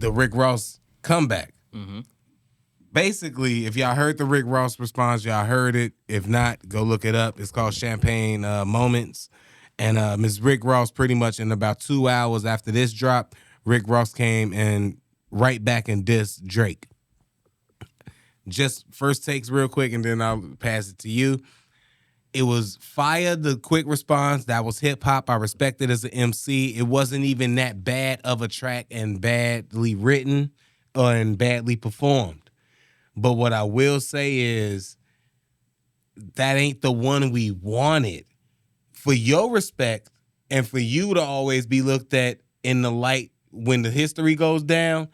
the Rick Ross comeback. Mm-hmm. Basically, if y'all heard the Rick Ross response, y'all heard it. If not, go look it up. It's called Champagne Moments. And Ms. Rick Ross, pretty much in about 2 hours after this drop, Rick Ross came and right back and dissed Drake. Just first takes real quick, and then I'll pass it to you. It was fire, the quick response. That was hip-hop. I respect it as an MC. It wasn't even that bad of a track and badly written and badly performed. But what I will say is that ain't the one we wanted. For your respect and for you to always be looked at in the light when the history goes down,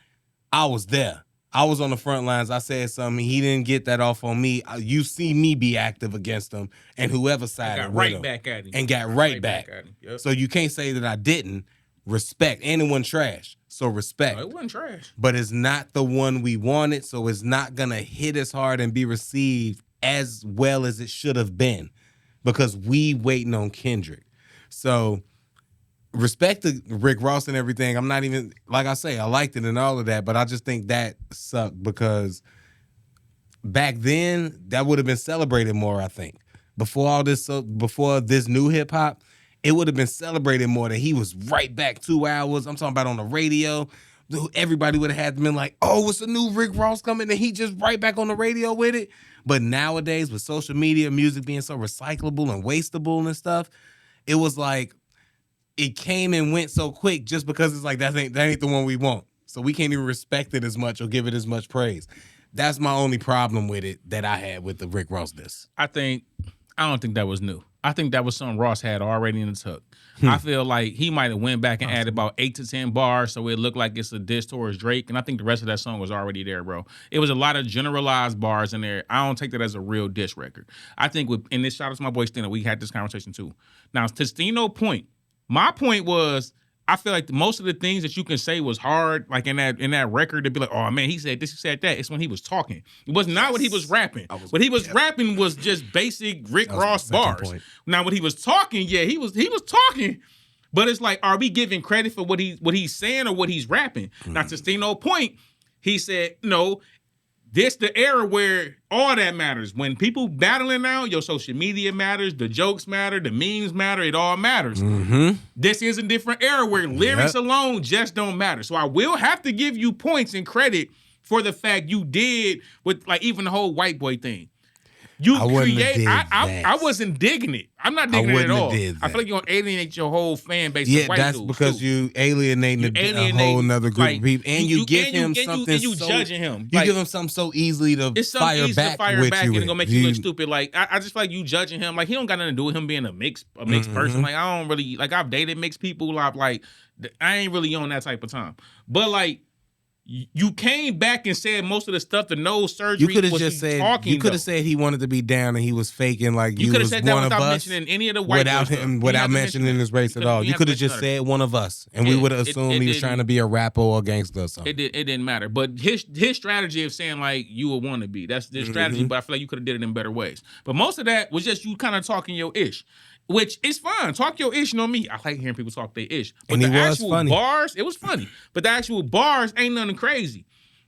I was there. I was on the front lines. I said something. He didn't get that off on me. You see me be active against him, and whoever sided with him. Back at him. And got right back. At him. Yep. So you can't say that I didn't. Respect. And it wasn't trash. So respect. No, it wasn't trash. But it's not the one we wanted, so it's not going to hit as hard and be received as well as it should have been because we waiting on Kendrick. So respect to Rick Ross and everything. I'm not even, like I say, I liked it and all of that, but I just think that sucked because back then, that would have been celebrated more, I think. Before this new hip-hop, it would have been celebrated more that he was right back 2 hours. I'm talking about on the radio. Everybody would have had been like, oh, it's a new Rick Ross coming, and he just right back on the radio with it. But nowadays, with social media, music being so recyclable and wastable and stuff, it was like it came and went so quick just because it's like that ain't the one we want. So we can't even respect it as much or give it as much praise. That's my only problem with it that I had with the Rick Ross diss. I don't think that was new. I think that was something Ross had already in the tuck. I feel like he might have went back and added about 8 to 10 bars so it looked like it's a diss towards Drake, and I think the rest of that song was already there, bro. It was a lot of generalized bars in there. I don't take that as a real diss record. I think and this shout out to my boy Stino, we had this conversation too. Now, to Stino's point, my point was, I feel like most of the things that you can say was hard, like in that record, to be like, oh man, he said this, he said that. It's when he was talking. It was not what he was rapping. What he was rapping was just basic Rick Ross bars. Point. Now, when he was talking, yeah, he was talking, but it's like, are we giving credit for what he's saying or what he's rapping? Now, to Stino's point, he said, no. This the era where all that matters. When people battling now, your social media matters, the jokes matter, the memes matter, it all matters. Mm-hmm. This is a different era where lyrics alone just don't matter. So I will have to give you points and credit for the fact you did with like even the whole white boy thing. I wasn't digging it. I'm not digging it at all. I feel like you're gonna alienate your whole fan base. Yeah, that's because you alienating a whole nother group of people, and you give him something. And you judging him. You give him something so easily to fire back with you, and gonna make you look stupid. Like I just feel like you judging him. Like he don't got nothing to do with him being a mixed person. Like I don't really like. I've dated mixed people. Like I ain't really on that type of time. But like. You came back and said most of the stuff, the nose surgery. You could have just said you could have said he wanted to be down and he was faking like you was one of us mentioning any of the white without mentioning his race at all. You could have just said one of us, and we would have assumed he was trying to be a rapper or a gangster or something. It didn't matter. But his strategy of saying like you a wannabe, that's the strategy. But I feel like you could have did it in better ways. But most of that was just you kind of talking your ish. Which is fine. Talk your ish, you know me. I like hearing people talk their ish. But the actual bars, it was funny. But the actual bars ain't nothing crazy.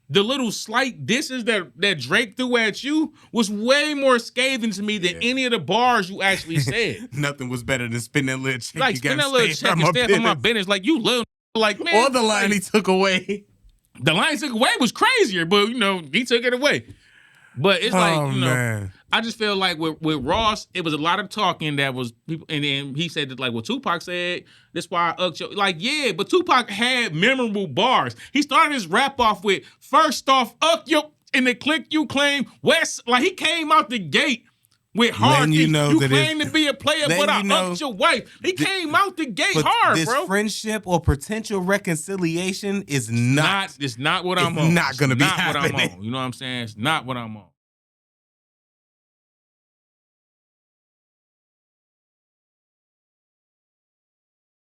The little slight disses that Drake threw at you was way more scathing to me than any of the bars you actually said. Nothing was better than spin that little check. Like spin that little check and stay from my business. Like you little like man. Or the line he took away. The line he took away was crazier, but he took it away. But it's man. I just feel like with Ross, it was a lot of talking that was people, and then he said that like what Tupac said. That's why I ucked you. Like yeah, but Tupac had memorable bars. He started his rap off with first off uck you in the click you claim West. Like he came out the gate with hard. You claim to be a player, but I ucked your wife. He came out the gate hard, this bro. This friendship or potential reconciliation is not. It's not what I'm on. Not going to be happening. What I'm on. You know what I'm saying? It's not what I'm on.